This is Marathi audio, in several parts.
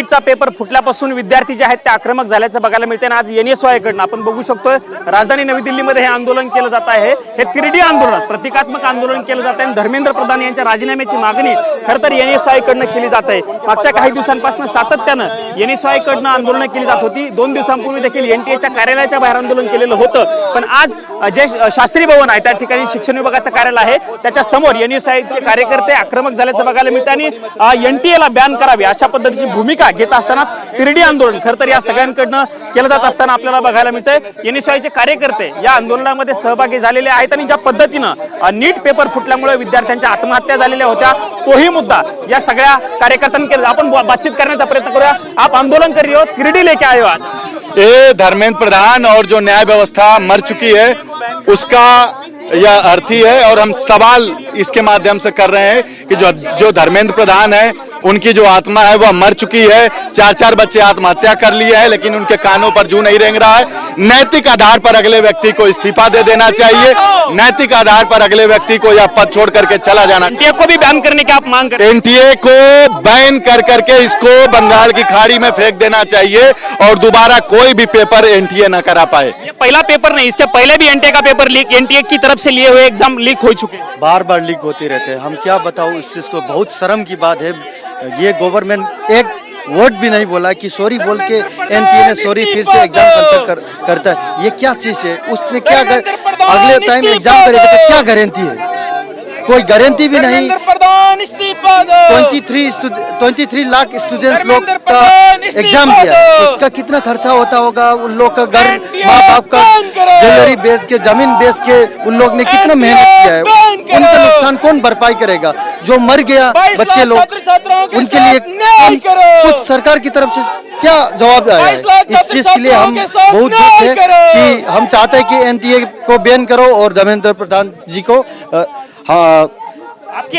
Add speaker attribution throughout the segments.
Speaker 1: नीटचा पेपर फुटल्यापासून विद्यार्थी जे आहेत ते आक्रमक झाल्याचं बघायला मिळते आणि आज NSY कडनं आपण बघू शकतोय राजधानी नवी दिल्लीमध्ये हे आंदोलन केलं जात आहे। हे तिरडी आंदोलन प्रतिकात्मक आंदोलन केलं जात आहे। धर्मेंद्र प्रधान यांच्या राजीनाम्याची मागणी खरं तर NSY कडनं केली जात आहे। मागच्या काही दिवसांपासून सातत्यानं NSY कडनं आंदोलन केली जात होती। 2 दिवसांपूर्वी देखील NTA च्या कार्यालयाच्या बाहेर आंदोलन केलेलं होतं, पण आज जे शास्त्री भवन आहे त्या ठिकाणी शिक्षण विभागाचं कार्यालय आहे त्याच्या समोर NSY चे कार्यकर्ते आक्रमक झाल्याचं बघायला मिळतं आणि NTA ला बॅन करावी अशा पद्धतीची भूमिका घेत असतानाच तिरडी आंदोलन खरं तर या सगळ्यांकडनं केलं जात असताना आपल्याला बघायला मिळतंय। NSY चे कार्यकर्ते या आंदोलनामध्ये सहभागी झालेले आहेत आणि ज्या पद्धतीनं नीट पेपर फुटल्यामुळे विद्यार्थ्यांच्या आत्महत्या झालेल्या होत्या तोही मुद्दा या सगळ्या कार्यकर्त्यांनी केला। आपण बातचीत करण्याचा प्रयत्न करूया। आप आंदोलन कर रहे हो, तिरडी लेके आए हो आज।
Speaker 2: ये धर्मेंद्र प्रधान और जो न्याय व्यवस्था मर चुकी है उसका यह अर्थी है और हम सवाल इसके माध्यम से कर रहे हैं कि जो धर्मेंद्र प्रधान है उनकी जो आत्मा है वह मर चुकी है। 4 बच्चे आत्महत्या कर लिए हैं लेकिन उनके कानों पर जू नहीं रेंग रहा है। नैतिक आधार पर अगले व्यक्ति को इस्तीफा दे देना चाहिए। नैतिक आधार पर अगले व्यक्ति को यह पद छोड़ करके चला जाना चाहिए।
Speaker 1: NTA को भी बैन करने की आप मांग कर
Speaker 2: NTA को बैन कर करके इसको बंगाल की खाड़ी में फेंक देना चाहिए और दोबारा कोई भी पेपर NTA न करा पाए।
Speaker 1: ये पहला पेपर नहीं, इसके पहले भी NTA का पेपर लीक NTA की तरफ से लिए हुए एग्जाम लीक हो चुके हैं।
Speaker 3: बार बार लीक होते रहते हैं। हम क्या बताऊं, इस चीज को बहुत शर्म की बात है। ये गवर्नमेंट एक वर्ड भी नहीं बोला कि सॉरी बोल के NTA ने सॉरी फिर से एग्जाम करता है। ये क्या चीज है? उसने क्या अगले टाइम एग्जाम करेगा तो क्या गारंटी है? कोई गारंटी भी नहीं। 23 लाख स्टूडेंट्स लोग का एग्जाम दिया, उसका कितना खर्चा होता होगा? उन लोग का घर, माँ बाप का ज्वेलरी बेच के, जमीन बेच के उन लोग ने कितना मेहनत किया है। उनका नुकसान कौन भरपाई करेगा? जो मर गया बच्चे लोग, उनके लिए कुछ सरकार की तरफ से क्या जवाब आया है? इस चीज के लिए हम बहुत दुख है कि हम चाहते हैं कि NTA को बैन करो और धर्मेंद्र प्रधान जी को हाँ।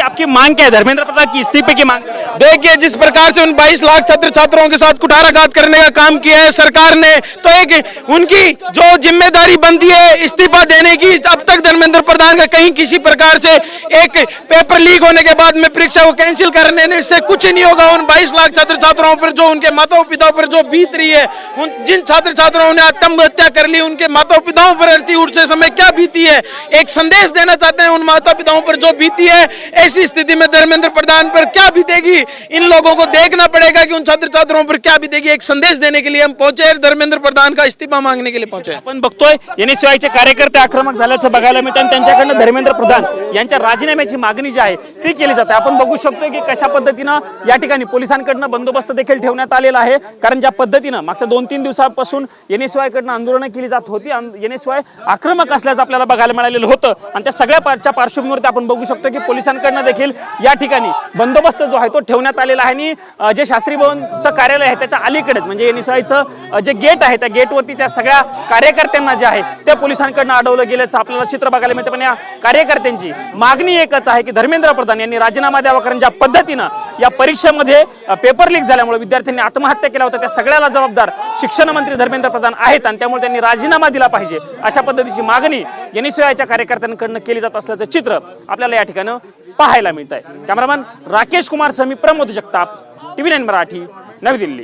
Speaker 1: आपकी मांग क्या है? धर्मेंद्र प्रधान की इस्तीफे की मांग।
Speaker 4: देखिए, जिस प्रकार से उन 22 लाख छात्र छात्राओं के साथ कुठाराघात करने का काम किया है सरकार ने, तो एक उनकी जो जिम्मेदारी बनती है इस्तीफा देने की, अब तक धर्मेंद्र प्रधान का कहीं किसी प्रकार से एक पेपर लीक होने के बाद में परीक्षा को कैंसिल करने से कुछ नहीं होगा। उन 22 लाख छात्र छात्राओं पर जो उनके माताओं पिताओं पर जो बीत रही है, उन जिन छात्र छात्राओं ने आत्महत्या कर ली उनके माताओं पिताओं पर उठते समय क्या बीती है, एक संदेश देना चाहते हैं उन माता पिताओं पर जो बीती है। ऐसी स्थिति में धर्मेंद्र प्रधान पर क्या बीतेगी, इन लोगों को देखना पड़ेगा कि उन छात्र छात्राओं पर क्या बीतेगी। एक संदेश देने के लिए हम पहुंचे, धर्मेंद्र प्रधान का इस्तीफा मांगने के लिए पहुंचे।
Speaker 1: आपण बघतोय NSY चे कार्यकर्ते आक्रमक झाल्याचं बघायला मिळतं आणि त्यांच्याकडनं धर्मेंद्र प्रधान यांच्या राजीनाम्याची मागणी जी आहे ती केली जाते। आपण बघू शकतोय की कशा पद्धतीनं या ठिकाणी पोलिसांकडनं बंदोबस्त देखील ठेवण्यात आलेला आहे, कारण ज्या पद्धतीनं मागच्या 2-3 दिवसांपासून NSY कडनं आंदोलनं केली जात होती, NSY आक्रमक असल्याचं आपल्याला बघायला मिळालेलं होतं आणि त्या सगळ्या पार्श्वभूमीवरती आपण बघू शकतो की पोलिसांकडनं देखील या ठिकाणी बंदोबस्त जो आहे तो ठेवण्यात आलेला आहे आणि जे शास्त्री भवनचं कार्यालय आहे त्याच्या अलीकडेच म्हणजे NSYचं जे गेट आहे त्या गेटवरती त्या सगळ्या कार्यकर्त्यांना जे आहे त्या पोलिसांकडनं अडवलं गेल्याचं आपल्याला चित्र बघायला मिळतं। पण या कार्यकर्त्यांची मागणी एकच आहे की धर्मेंद्र प्रधान यांनी राजीनामा द्यावा, कारण ज्या पद्धतीनं या परीक्षेमध्ये पेपर लीक झाल्यामुळे विद्यार्थ्यांनी आत्महत्या केल्या होत्या त्या सगळ्याला जबाबदार शिक्षण मंत्री धर्मेंद्र प्रधान आहेत आणि त्यामुळे त्यांनी राजीनामा दिला पाहिजे अशा पद्धतीची मागणी NSYच्या कार्यकर्त्यांकडनं केली जात असल्याचं चित्र आपल्याला या ठिकाणी पाहायला मिळत आहे। कॅमेरामॅन राकेश कुमार समी, प्रमोद जगताप, TV9 मराठी, नवी दिल्ली।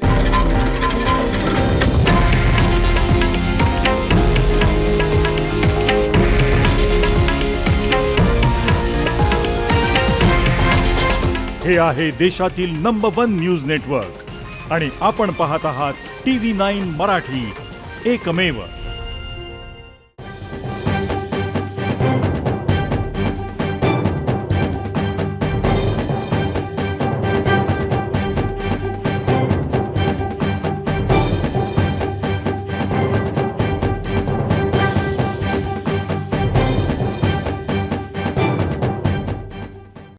Speaker 5: हे आहे देशातील नंबर 1 न्यूज नेटवर्क आणि आपण पाहत आहात TV9 मराठी, एकमेव।